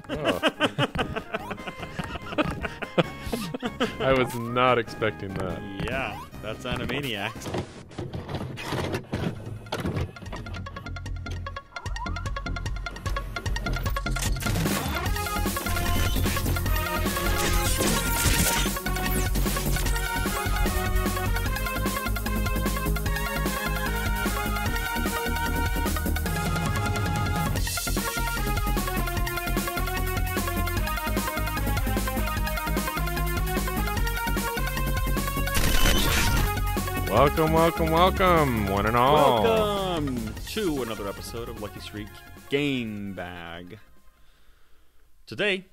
Oh. I was not expecting that. Yeah, that's Animaniacs. Welcome, one and all. Welcome to another episode of Lucky Streak Game Bag. Today,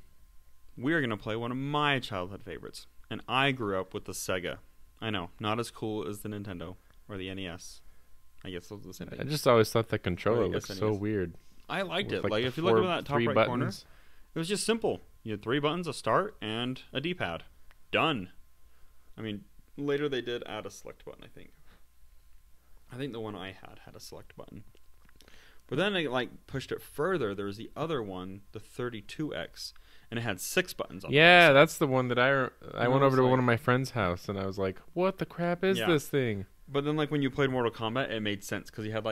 we are going to play one of my childhood favorites, and I grew up with the Sega. I know, not as cool as the Nintendo or the NES. I guess those are the same thing. I just always thought the controller looked NES. so weird. I liked it. With, Like the if you look at that top three right corner, buttons. it was just simple. You had 3 buttons, a start, and a D-pad. Done. I mean, later they did add a select button, I think. I think the one I had a select button. But then they pushed it further. There was the other one, the 32X, and it had 6 buttons on it. Yeah, that's the one that I went over to like- one of my friend's house, and I was like, what the crap is Yeah. this thing? But then when you played Mortal Kombat, it made sense because you had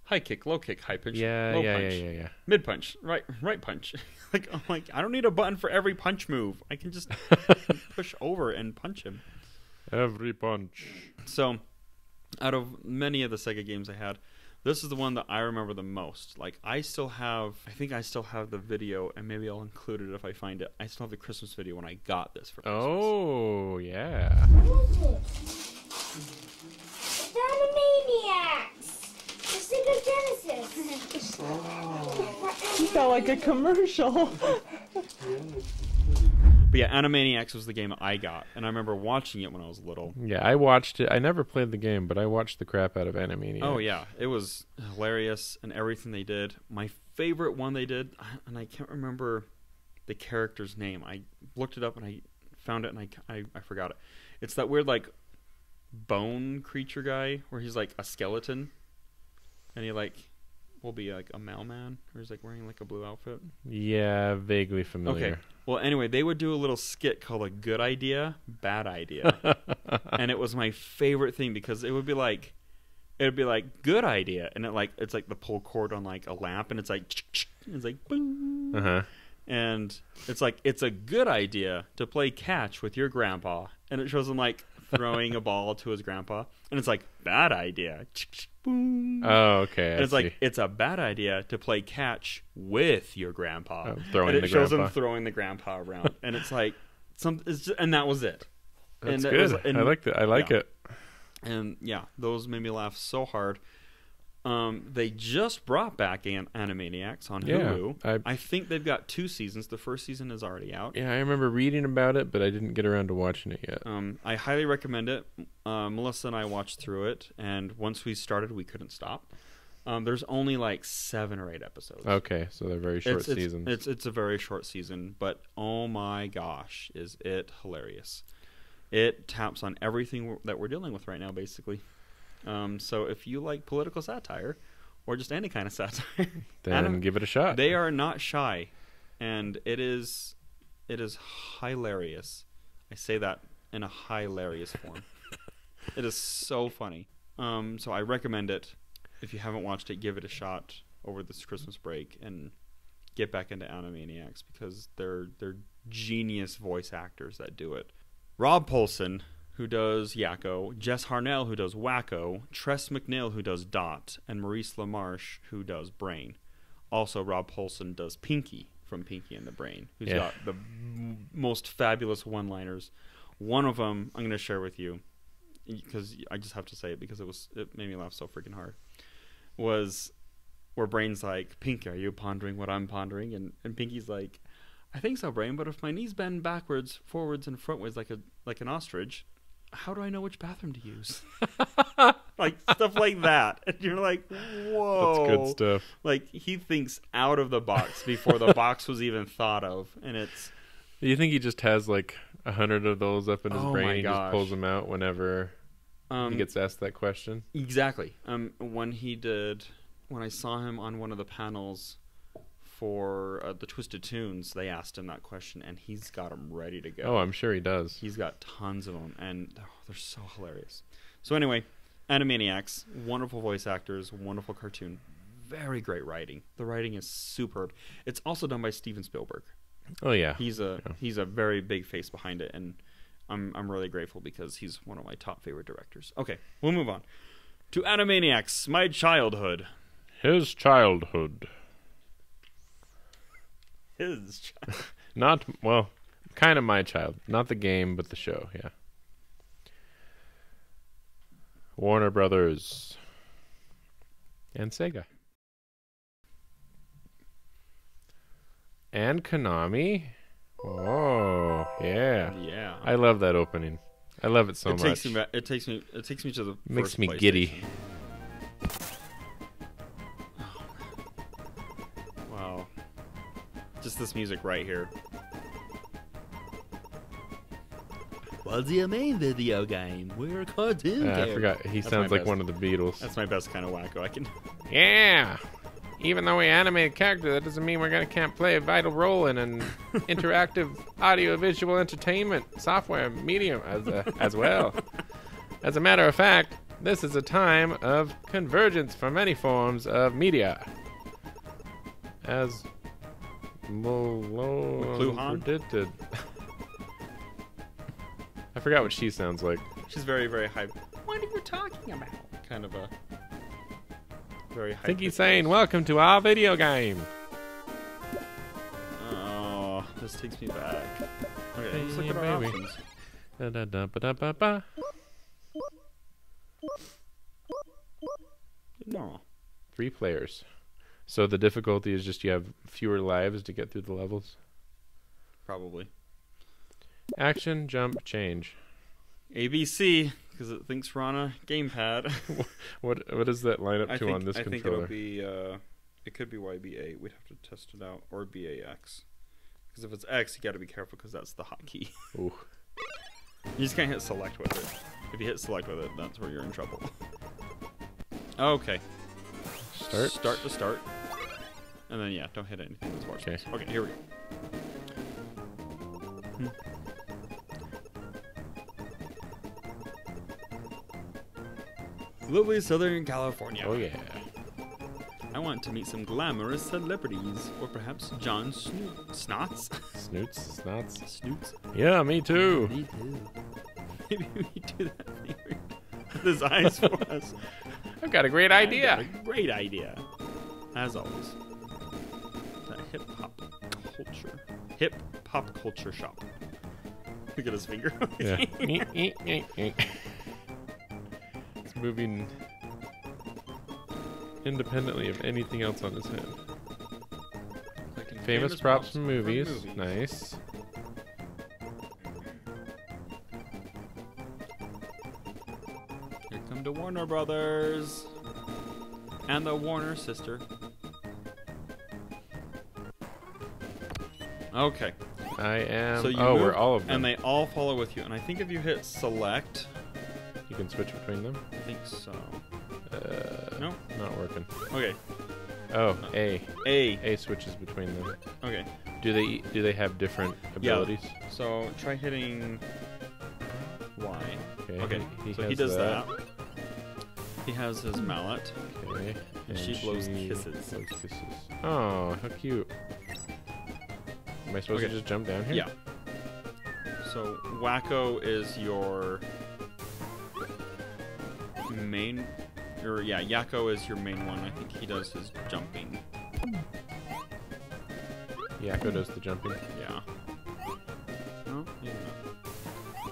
high kick, low kick, high punch, low punch, Yeah. mid punch, right punch. I'm like, I don't need a button for every punch move. I can just push over and punch him. Every punch. So, out of many of the Sega games I had, this is the one that I remember the most. I think I still have the video, and maybe I'll include it if I find it. I still have the Christmas video when I got this for Christmas. Oh, yeah. What is it? It's Animaniacs! The Sega Genesis! You felt like a commercial. But yeah, Animaniacs was the game I got, and I remember watching it when I was little. Yeah, I watched it. I never played the game, but I watched the crap out of Animaniacs. Oh yeah, it was hilarious, and everything they did. My favorite one they did, and I can't remember the character's name. I looked it up, and I found it, and I forgot it. It's that weird, bone creature guy, where he's a skeleton, and he will be a mailman, or he's wearing a blue outfit. Yeah, vaguely familiar. Okay. Well, anyway, they would do a little skit called a good idea, bad idea. And it was my favorite thing because it would be good idea. And it's the pull cord on a lamp, and it's boom. Uh-huh. And it's a good idea to play catch with your grandpa. And it shows him throwing a ball to his grandpa. And it's bad idea. Boom. Oh, okay. And it's see. it's a bad idea to play catch with your grandpa. Throwing and it the shows grandpa. him throwing the grandpa around, and it's and that was it. That's and good. I liked it. I like it. And yeah, those made me laugh so hard. They just brought back Animaniacs on Hulu. I think they've got 2 seasons. The first season is already out. Yeah, I remember reading about it, but I didn't get around to watching it yet. I highly recommend it. Melissa and I watched through it, and once we started, we couldn't stop. There's only 7 or 8 episodes. Okay, so they're very short seasons. It's a very short season, but oh my gosh, is it hilarious. It taps on everything that we're dealing with right now, basically. So if you like political satire, or just any kind of satire, then give it a shot. They are not shy, and it is hilarious. I say that in a hilarious form. It is so funny. So I recommend it. If you haven't watched it, give it a shot over this Christmas break and get back into Animaniacs because they're genius voice actors that do it. Rob Paulsen, who does Yakko, Jess Harnell, who does Wacko, Tress MacNeille, who does Dot, and Maurice LaMarche, who does Brain. Also, Rob Paulsen does Pinky from Pinky and the Brain, who's got the most fabulous one-liners. One of them I'm going to share with you because I just have to say it because it made me laugh so freaking hard. Was where Brain's like, Pinky, are you pondering what I'm pondering? And Pinky's like, I think so, Brain, but if my knees bend backwards, forwards, and frontwards like an ostrich, how do I know which bathroom to use? Stuff like that. And you're like, whoa. That's good stuff. He thinks out of the box before the box was even thought of. And it's... You think he just has 100 of those up in his brain and just gosh. pulls them out whenever he gets asked that question? Exactly. When I saw him on one of the panels for the Twisted Tunes, they asked him that question, and he's got them ready to go. Oh, I'm sure he does. He's got tons of them, and they're so hilarious. So anyway, Animaniacs, wonderful voice actors, wonderful cartoon, very great writing. The writing is superb. It's also done by Steven Spielberg. Oh yeah. He's a very big face behind it, and I'm really grateful because he's one of my top favorite directors. Okay, we'll move on to Animaniacs, my childhood. His childhood. His child. Not, well, kind of my child. Not the game, but the show, yeah. Warner Brothers. And Sega. And Konami. Oh, yeah. Yeah. I love that opening. I love it so much. It takes me to the Makes first me PlayStation. giddy. Wow. Just this music right here. What's your main video game? We're a cartoon game. I forgot. He That's sounds my like best. one of the Beatles. That's my best kind of wacko I can. Yeah. Even though we animate a character, that doesn't mean can't play a vital role in an interactive audio-visual entertainment software medium as well. As a matter of fact, this is a time of convergence for many forms of media. As McLuhan? predicted. I forgot what she sounds like. She's very, very high. What are you talking about? Kind of a very high. I think he's saying, welcome to our video game. Oh, this takes me back. Okay, let's look Hey, at our baby. options. Da-da-da-ba-da-ba-ba. No. 3 players. So the difficulty is just you have fewer lives to get through the levels. Probably. Action, jump, change. ABC, because it thinks we're on a gamepad. What does that line up to on this I think controller? it'll be, it could be YBA. We'd have to test it out. Or BAX. Because if it's X, you gotta be careful because that's the hotkey. Ooh. You just can't hit select with it. If you hit select with it, that's where you're in trouble. Okay. Start. To start. And then, yeah, don't hit anything with watch. Okay. Okay, here we go. Lovely Southern California. Oh yeah. I want to meet some glamorous celebrities, or perhaps John Snots. Snoots, snots. Snoots. Yeah, me too. Me too. Maybe we do that thing with his eyes for us. I've got a great I idea. got a great idea. As always. That hip hop culture. Hip hop culture shop. Look at his finger. Yeah. It's moving independently of anything else on his head. Collecting Famous props from movies. Nice. Here come the Warner Brothers. And the Warner sister. Okay. I am. So you Oh, move, we're all of them. and they all follow with you. And I think if you hit select, You can switch between them. I think so. No, not working. Okay. Oh, A. A. A switches between them. Okay. Do they have different abilities? So try hitting Y. Okay. So he has does that. He has his mallet. Okay. And she blows kisses. Blows kisses. Oh, how cute. Am I supposed to just jump down here? Yeah. So Wacko is your main, or yeah, Yakko is your main one. I think he does his jumping. Yakko does the jumping. Yeah. No, maybe not.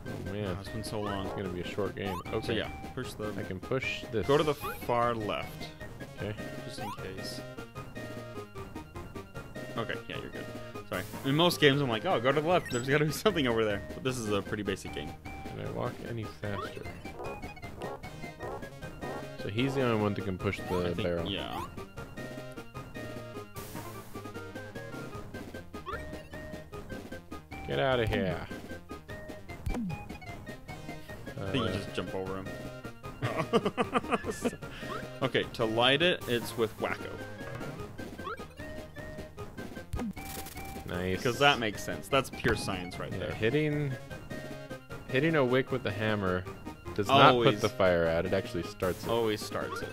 Oh man, It's been so long. it's gonna be a short game. Okay. So yeah, push the. I can push this. Go to the far left, Okay. just in case. Okay, yeah, you're good. Sorry. In most games, I'm like, oh, go to the left. There's got to be something over there. But this is a pretty basic game. Can I walk any faster? So he's the only one that can push the I think, barrel. yeah. Get out of here. I think you just jump over him. Okay, to light it, it's with Wacko. Nice. Because that makes sense. That's pure science right Yeah, there. hitting a wick with a hammer does not put Always. the fire out. It actually starts it. Always starts it.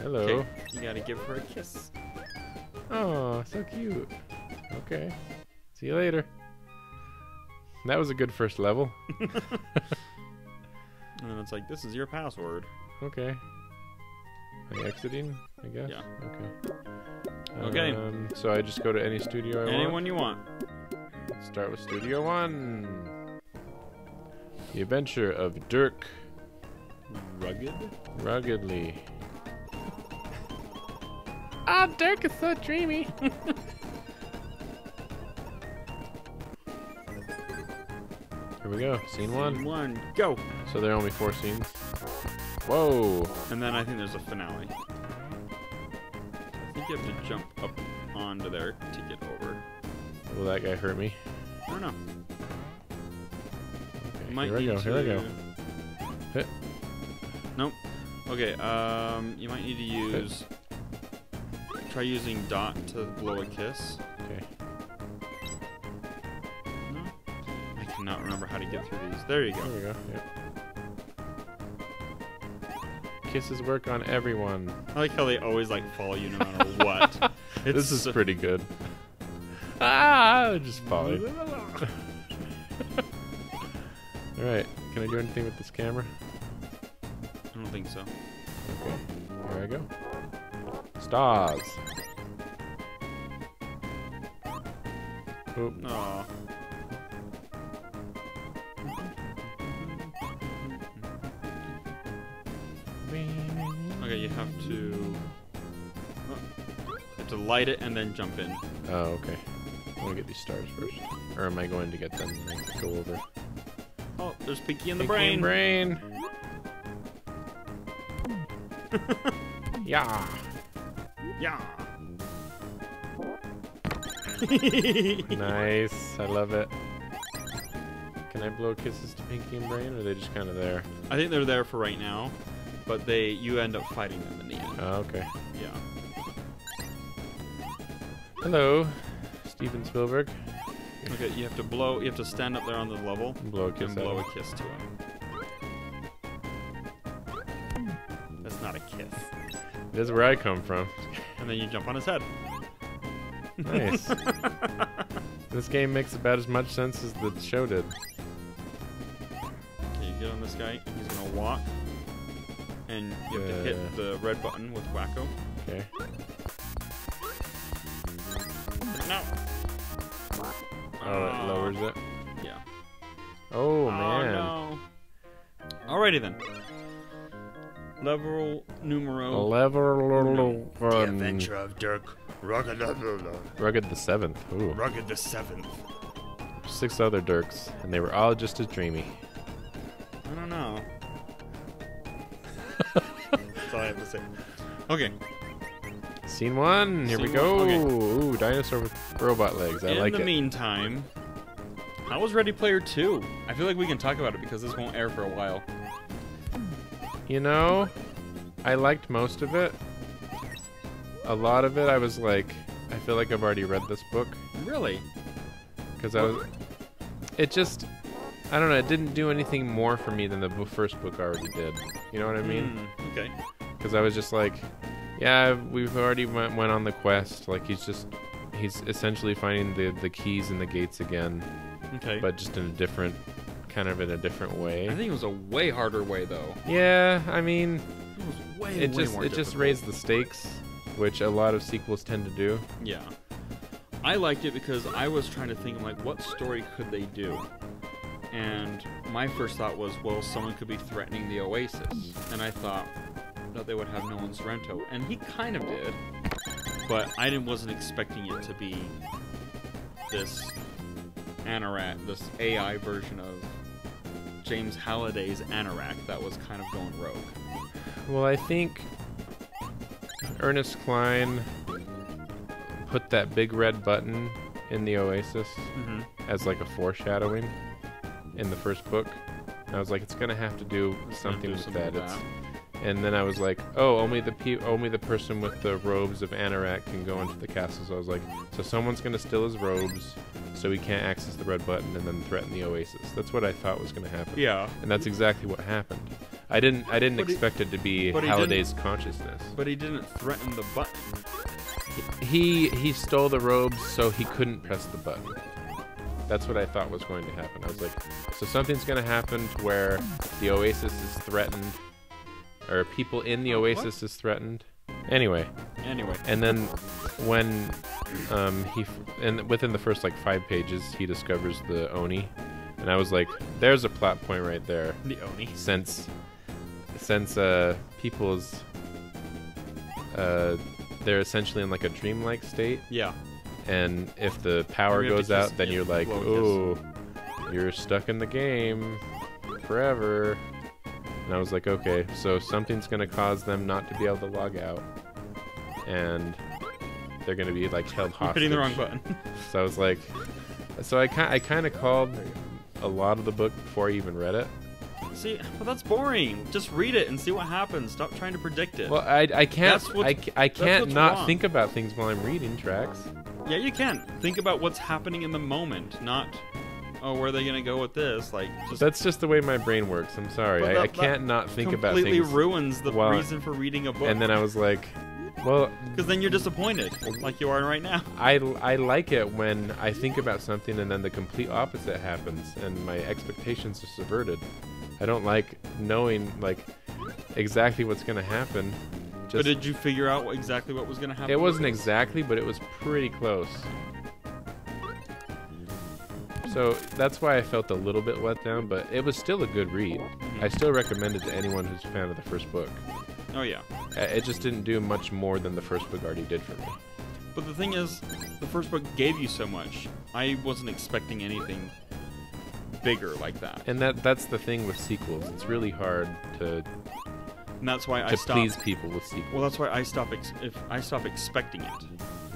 Hello. Okay, you gotta give her a kiss. Oh, so cute. Okay. See you later. That was a good first level. And then it's like, this is your password. Okay. Am I exiting, I guess? Yeah. Okay. Okay. So I just go to any studio I want? Anyone you want. Let's start with Studio 1. The Adventure of Dirk Rugged? Ruggedly. Ah, Dirk is so dreamy. Here we go. Scene 1. One, go! So there are only 4 scenes. Whoa. And then I think there's a finale. I think you have to jump up onto there to get over. Will that guy hurt me? I don't know. Okay, You might here I need go. to... Here I go. Hit. Nope. Okay, you might need to use... Try using dot to blow a kiss. Okay. No? I cannot remember how to get through these. There you go. There we go. Yep. Kisses work on everyone. I like how they always like follow you no matter what. This is pretty good. Ah, just falling. Alright, can I do anything with this camera? I don't think so. Okay, here I go. Stars. Oop. Aw. Okay, you have to... oh, you have to light it and then jump in. Oh, okay. I want to get these stars first. Or am I going to get them and then go over? Oh, there's Pinky in the Pinky and brain. Yeah. Yeah. Nice. I love it. Can I blow kisses to Pinky and Brain, or are they just kind of there? I think they're there for right now, but you end up fighting them in the end. Oh, okay. Yeah. Hello, Steven Spielberg. Okay, you have to stand up there on the level Blow a kiss and at blow him. a kiss to him. That's not a kiss. This is where I come from. And then you jump on his head. Nice. This game makes about as much sense as the show did. Okay, you get on this guy, and he's gonna walk. And you have to hit the red button with Wacko. Okay. No! Oh, it lowers it. Yeah. Oh, man. Oh, no. Alrighty then. Level numero... Level The Adventure of Dirk Rugged Rugged the 7th. Ooh. the 7th. 6 other Dirks, and they were all just as dreamy. I don't know. That's all I have to say. Okay. Scene 1. Here we Scene go. one, okay. Ooh, dinosaur with robot legs. I like In the it. meantime, how was Ready Player 2? I feel like we can talk about it because this won't air for a while. You know, I liked most of it. A lot of it, I was like, I feel like I've already read this book. Really? Because I was... It just... I don't know, it didn't do anything more for me than the first book already did. You know what I mean? Okay. Because I was just like, yeah, we've already went on the quest. Like, he's essentially finding the keys and the gates again. Okay. But just in a different... kind of in a different way. I think it was a way harder way, though. Yeah, I mean... It was way It just more just difficult. raised the stakes, which a lot of sequels tend to do. Yeah. I liked it because I was trying to think, like, what story could they do? And my first thought was, well, someone could be threatening the Oasis. And I thought that they would have Nolan Sorrento. And he kind of did. But I wasn't expecting it to be this Anorak, this AI version of James Halliday's Anorak that was kind of going rogue. Well, I think Ernest Cline put that big red button in the Oasis as like a foreshadowing in the first book. And I was like, it's gonna have to do something with that. And then I was like, oh, only the person with the robes of Anorak can go into the castle. So I was like, so someone's gonna steal his robes, so he can't access the red button and then threaten the Oasis. That's what I thought was gonna happen. Yeah. And that's exactly what happened. I didn't expect it to be Halliday's consciousness. But he didn't threaten the button. He stole the robes so he couldn't press the button. That's what I thought was going to happen. I was like, so something's gonna happen to where the Oasis is threatened, or people in the Oasis is threatened. Anyway. And then when within the first like 5 pages, he discovers the Oni, and I was like, there's a plot point right there. The Oni. Since people's they're essentially in like a dreamlike state. Yeah. And if the power goes out, then you're like, oh, you're stuck in the game forever. And I was like, okay, so something's gonna cause them not to be able to log out, and they're gonna be like held hostage. You're hitting the wrong button. So I was like, so I kind of called a lot of the book before I even read it. See, well, that's boring. Just read it and see what happens. Stop trying to predict it. Well, I can't I can't not wrong. think about things while I'm reading tracks. Yeah, you can. Think about what's happening in the moment, not, oh, where are they gonna go with this? Like, just That's just the way my brain works. I'm sorry. I can't not think about things. Completely ruins the while- reason for reading a book. And then I was like, well, because then you're disappointed, like you are right now. I like it when I think about something and then the complete opposite happens and my expectations are subverted. I don't like knowing like exactly what's gonna happen. But did you figure out exactly what was gonna happen? It wasn't exactly, but it was pretty close. So that's why I felt a little bit let down, but it was still a good read. I still recommend it to anyone who's a fan of the first book. Oh yeah. It just didn't do much more than the first book already did for me. But the thing is, the first book gave you so much. I wasn't expecting anything bigger like that. And that's the thing with sequels. It's really hard to And that's why I stopped. please people with sequels. Well, that's why I stop. If I stop expecting it.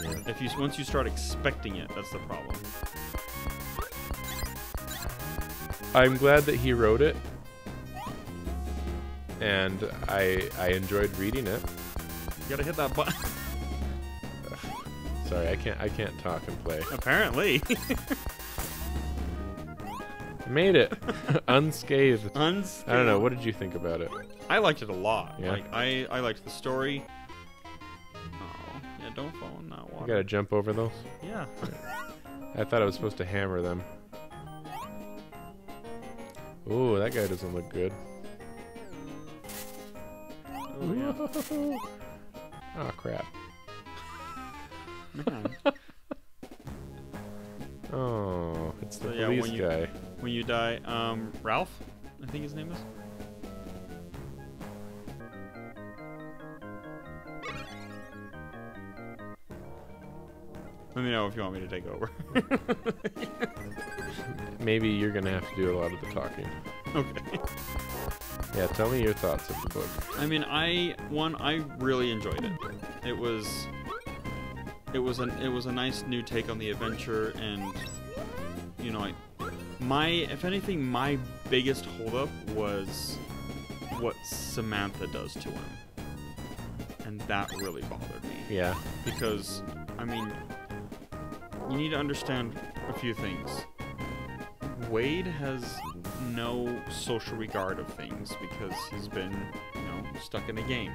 Yeah. If you once you start expecting it, that's the problem. I'm glad that he wrote it, and I enjoyed reading it. You gotta hit that button. Sorry, I can't talk and play. Apparently. Made it unscathed. Unscathed. I don't know. What did you think about it? I liked it a lot. Yeah? Like I liked the story. Oh, yeah, don't fall in that You water. gotta jump over those. Yeah. I thought I was supposed to hammer them. Ooh, that guy doesn't look good. Oh, yeah. Oh crap. Man. Oh, it's the So, yeah, police when you- guy. When you die, Ralph, I think his name is. Let me know if you want me to take over. Maybe you're gonna have to do a lot of the talking. Okay. Yeah, tell me your thoughts of the book. I mean, I really enjoyed it. It was a nice new take on the adventure, and you know, if anything, my biggest holdup was what Samantha does to him, and that really bothered me. Yeah. Because I mean, you need to understand a few things. Wade has no social regard of things because he's been, you know, stuck in a game.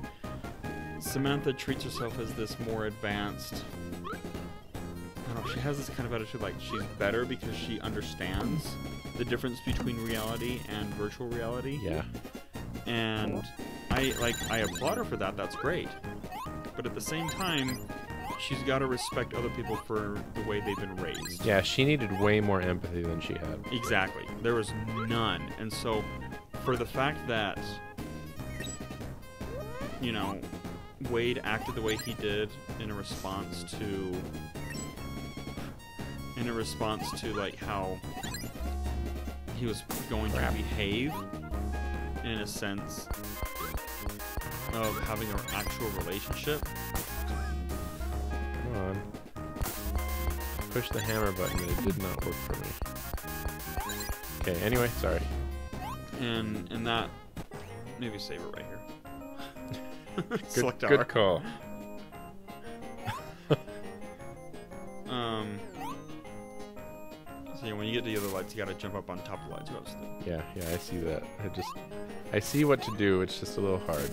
Samantha treats herself as this more advanced. I don't know, she has this kind of attitude like she's better because she understands the difference between reality and virtual reality. Yeah. And I applaud her for that. That's great. But at the same time, she's got to respect other people for the way they've been raised. Yeah, she needed way more empathy than she had. Exactly. There was none. And so, for the fact that, you know, Wade acted the way he did in a response to like how he was going to behave in a sense of having an actual relationship. Come on. Push the hammer button and it did not work for me. Okay, anyway, sorry. And that, maybe save it right here. Select Good R. call. So yeah, when you get to the other lights, you gotta jump up on top of the lights. Obviously. Yeah, I see that. I see what to do. It's just a little hard.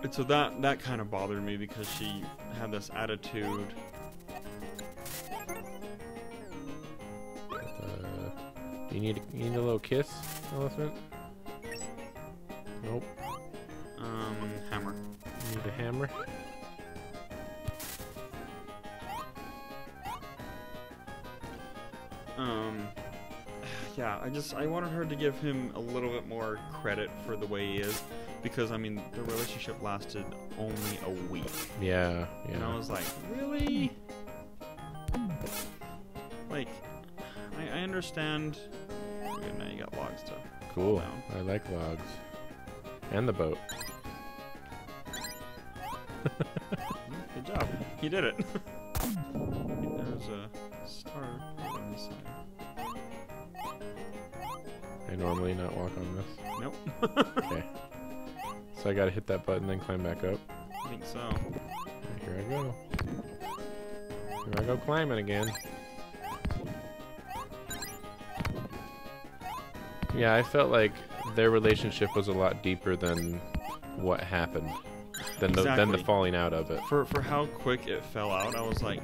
And so that kind of bothered me because she had this attitude. You need a little kiss, elephant? Nope. Hammer. You need a hammer. Yeah, I wanted her to give him a little bit more credit for the way he is, because I mean the relationship lasted only a week. Yeah. And I was like, really? Like, I understand. Okay, now you got logs to Cool. down. I like logs. And the boat. Good job. You did it. There's a star on this side. I normally not walk on this. Nope. Okay. So I gotta hit that button then climb back up. I think so. Here I go. Here I go climbing again. Yeah, I felt like their relationship was a lot deeper than what happened. Than the Exactly. falling out of it. For how quick it fell out, I was like,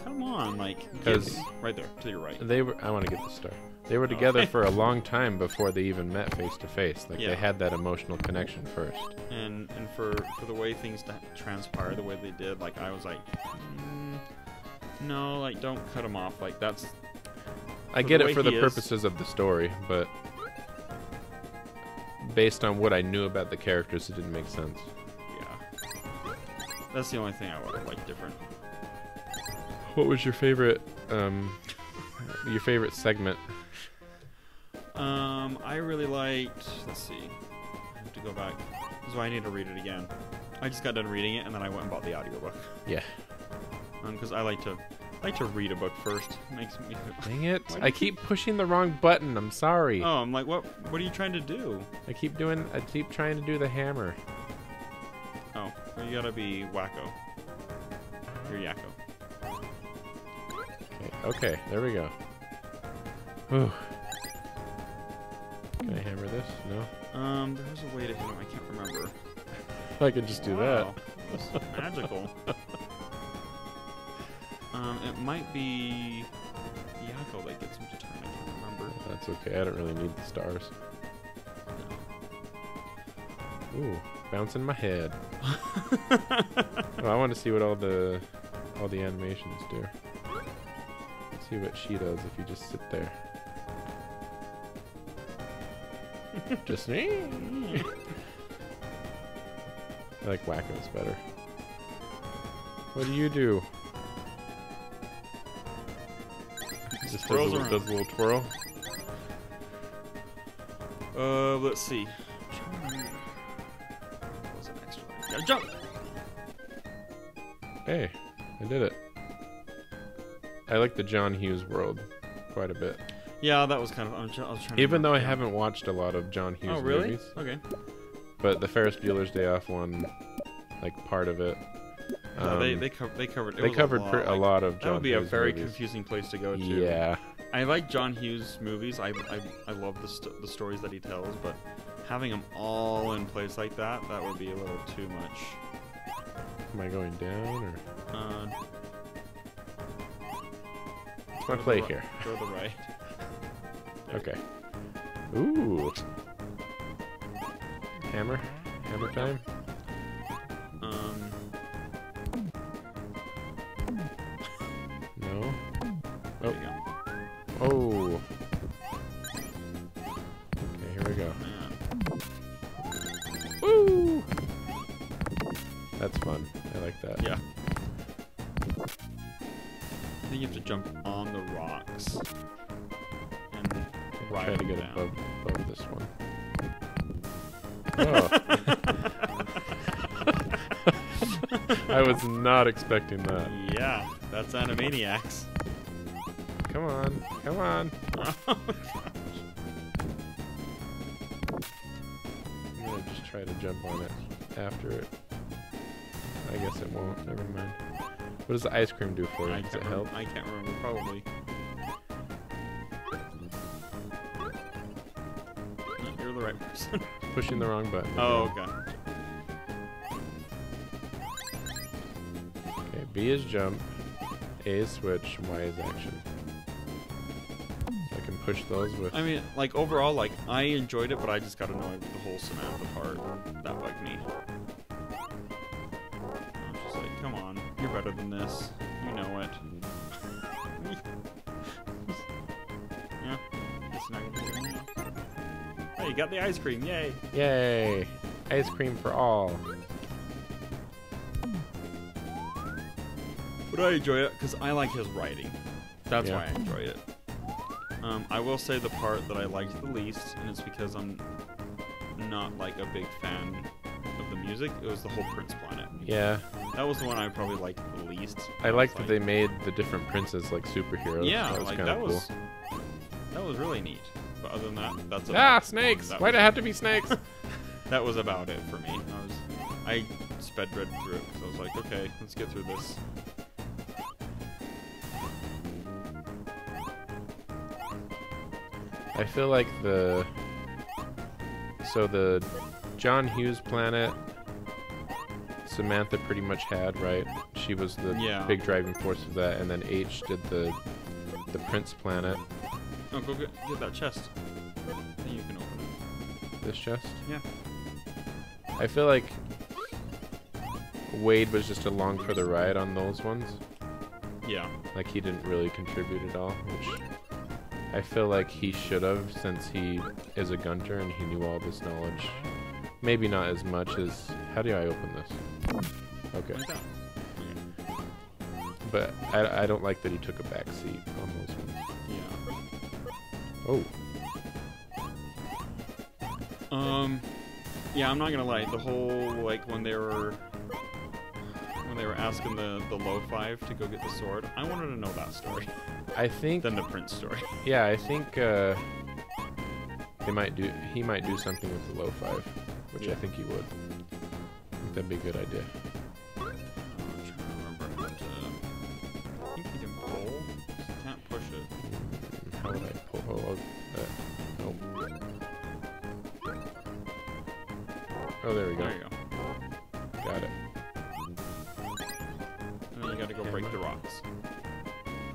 come on, like, Because right there, to your right. they were. I want to get the star. They were together for a long time before they even met face to face. Like Yeah. they had that emotional connection first. And for the way things transpire the way they did, like I was like, no, like don't cut him off. Like that's. I For get the it way for the he is. purposes of the story, but based on what I knew about the characters, it didn't make sense. Yeah. That's the only thing I would have liked different. What was your favorite segment? I really liked. Let's see. I have to go back. This is why I need to read it again. I just got done reading it and then I went and bought the audiobook. Yeah. Because I like to read a book first. Makes me. Dang it! Why do I you keep pushing the wrong button. I'm sorry. Oh, I'm like, what are you trying to do? I keep trying to do the hammer. Oh, well, you gotta be wacko. You're yakko. Okay, there we go. Whew. Can I hammer this? No. There's a way to hit him. I can't remember. I can just do Wow, that's magical. It might be Yakko that gets him to turn. I can't remember. that. That's okay. I don't really need the stars. Ooh, bouncing my head. Oh, I want to see what all the animations do. Let's see what she does if you just sit there. Just me. I like Wacko's better. What do you do? Just twirls around. does a little twirl. Let's see. What was the next one? Gotta jump! Hey, I did it. I like the John Hughes world quite a bit. Yeah, that was kind of. I was trying to Even though I remember. haven't watched a lot of John Hughes Oh, really? movies. Okay. But the Ferris Bueller's Day Off one, like part of it. They covered. It They was covered a a lot of That John would be a Hughes very movies. confusing place to go to. Yeah. I like John Hughes movies. I love the stories that he tells, but having them all in place like that would be a little too much. Am I going down or? What's my play here? Go to the right. Okay. Ooh. Hammer time. No. There you go. Oh. Okay, here we go. Yeah. Woo! That's fun. I like that. Yeah. I think you have to jump on the rocks and Try ride to get down. above this one. Oh. I was not expecting that. Yeah, that's Animaniacs. Come on. Come on. Oh, I'm gonna just try to jump on it after it. I guess it won't. Never mind. What does the ice cream do for you? I Does can't it help? remember. I can't remember. Probably. No, you're the right person. Pushing the wrong button. Oh, okay. Okay, B is jump, A is switch, Y is action. I can push those with... I mean, like, overall, like, I enjoyed it, but I just got annoyed with the whole Samantha part. That bugged me. I was just like, come on, you're better than this. You know it. Yeah, it's not gonna be good. Hey, you got the ice cream, yay! Yay! Ice cream for all. But I enjoy it because I like his writing. That's Yeah. why I enjoy it. I will say the part that I liked the least, and it's because I'm not like a big fan of the music. It was the whole Prince Planet. Yeah. That was the one I probably liked the least. I like that they made the different princes like superheroes. Yeah, that was like kind of that cool. was that was really neat. But other than that, that's Ah, about, snakes! that Why'd it was- have to be snakes? that was about it for me. I sped read through it because I was like, okay, let's get through this. I feel like the John Hughes planet Samantha pretty much had, right? She was the Yeah. big driving force of that, and then H did the Prince planet. Oh, go get that chest. Then you can open it. This chest? Yeah. I feel like Wade was just along for the ride on those ones. Yeah. Like he didn't really contribute at all, which I feel like he should have, since he is a gunter and he knew all this knowledge. Maybe not as much as... How do I open this? Okay. Like that. But I don't like that he took a back seat on those ones. Yeah. Oh. Yeah, I'm not gonna lie. The whole like when they were asking the low five to go get the sword, I wanted to know that story I think... than the Prince story. Yeah, I think he might do something with the low five, which Yeah. I think he would. I think that'd be a good idea. I'm trying to remember how to. I think you can pull. You can't push it. How would I pull? Oh, oh, there we go. There you go. Got it. And then you gotta go break the rocks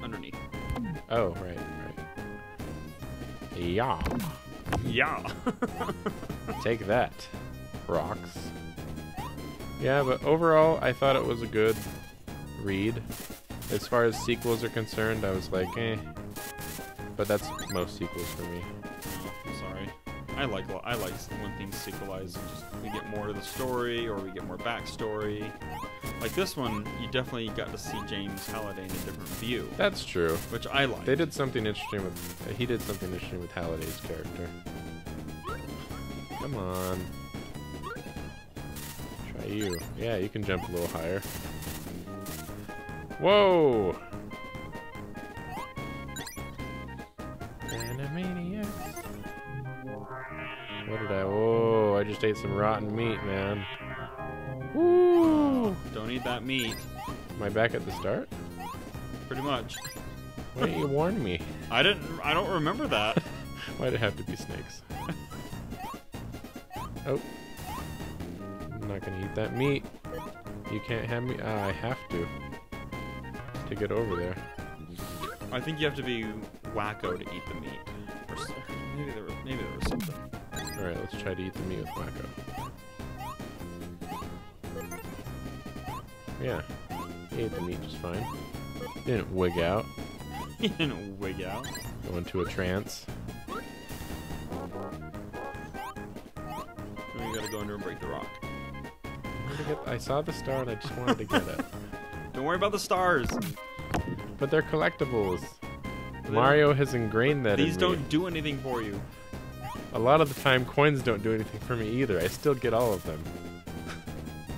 underneath. Oh, right. Yeah. Yeah. Take that, rocks. Yeah, but overall, I thought it was a good read. As far as sequels are concerned, I was like, eh. But that's most sequels for me. Oh, I'm sorry. I like when things sequelize and just we get more to the story or we get more backstory. Like this one, you definitely got to see James Halliday in a different view, That's true. which I like. They did something interesting with... he did something interesting with Halliday's character. Come on. Try you. Yeah, you can jump a little higher. Whoa! Animaniacs. What did I... Whoa, I just ate some rotten meat, man. Woo! Don't eat that meat. Am I back at the start? Pretty much. Why didn't you warn me? I don't remember that. Why'd it have to be snakes? Oh. I'm not gonna eat that meat. You can't have me. I have to get over there. I think you have to be wacko to eat the meat. Or maybe there was something. Alright, let's try to eat the meat with Wacko. Yeah. He ate the meat just fine. Didn't wig out. He didn't wig out. Go into a trance. Then you gotta go under and break the rock. I saw the star and I just wanted to get it. Don't worry about the stars. But they're collectibles. They Mario has ingrained that These in me. don't do anything for you. A lot of the time, coins don't do anything for me either. I still get all of them.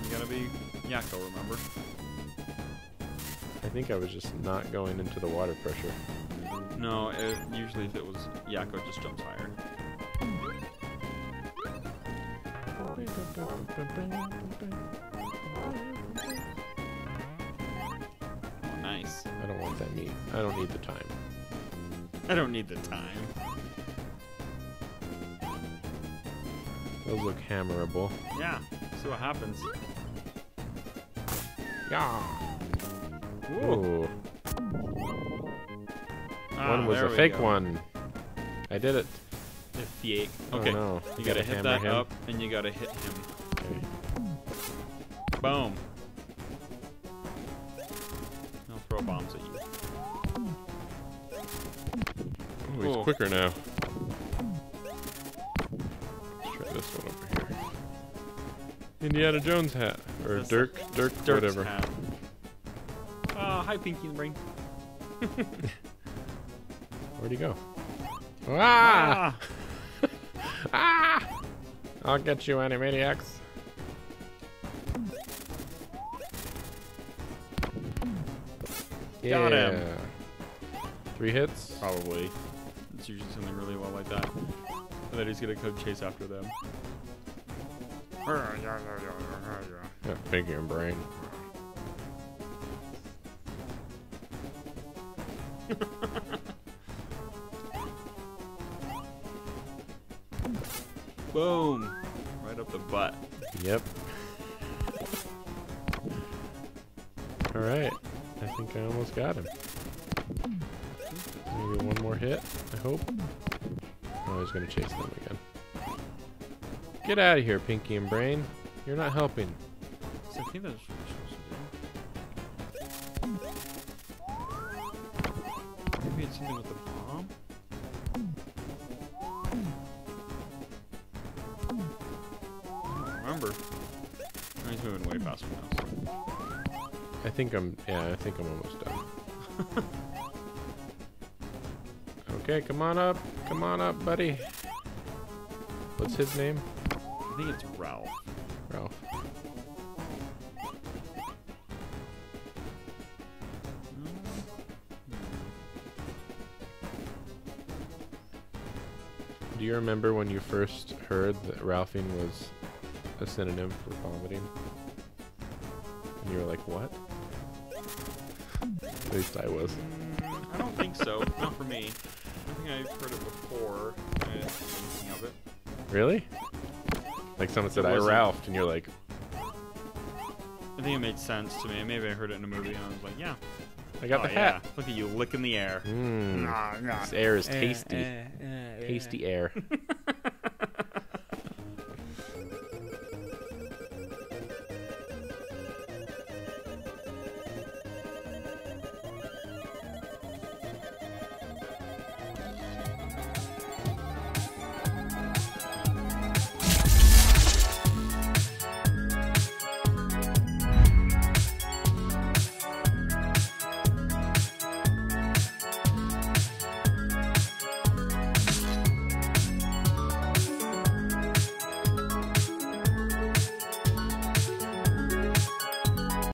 You gotta be Yakko, remember? I think I was just not going into the water pressure. No, usually if it was Yakko, it just jumps higher. Oh, nice. I don't want that meat. I don't need the time. I don't need the time. Those look hammerable. Yeah, see what happens. Yeah. Ooh. Ooh. Ah, One was there a we fake go. one. I did it. The fake. Oh, Okay, no. you gotta hit hammer that him. up, and you gotta hit him. Okay. Boom. I'll throw bombs at you. Oh, he's Ooh. quicker now. Let's try this one over here. Indiana Jones hat. Or That's Dirk, Dirk's whatever. hat. Hi, Pinky and Brain. Where'd he go? Ah! Ah! I'll get you, Animaniacs. Got him. 3 hits. Probably. It's usually something really well like that. And then he's gonna come chase after them. Yeah, figure and brain. Boom! Right up the butt. Yep. Alright. I think I almost got him. Maybe one more hit, I hope. Oh, he's gonna chase them again. Get out of here, Pinky and Brain. You're not helping. So I think that's what we're supposed to do. Maybe it's something with the bomb? I don't remember. Oh, he's moving way faster now. So. I think I'm almost done. Okay, come on up. Come on up, buddy. What's his name? I think it's Ralph. Ralph. Do you remember when you first heard that Ralphing was a synonym for vomiting? And you were like, what? At least I was. I don't think so. Not for me. I think I've heard it before. I didn't think anything of it. Really? Like someone said, It I wasn't- Ralphed, and you're like, I think it made sense to me. Maybe I heard it in a movie and I was like, yeah. I got Oh, the yeah. hat. Look at you licking the air. Mmm. This air is tasty. Tasty air.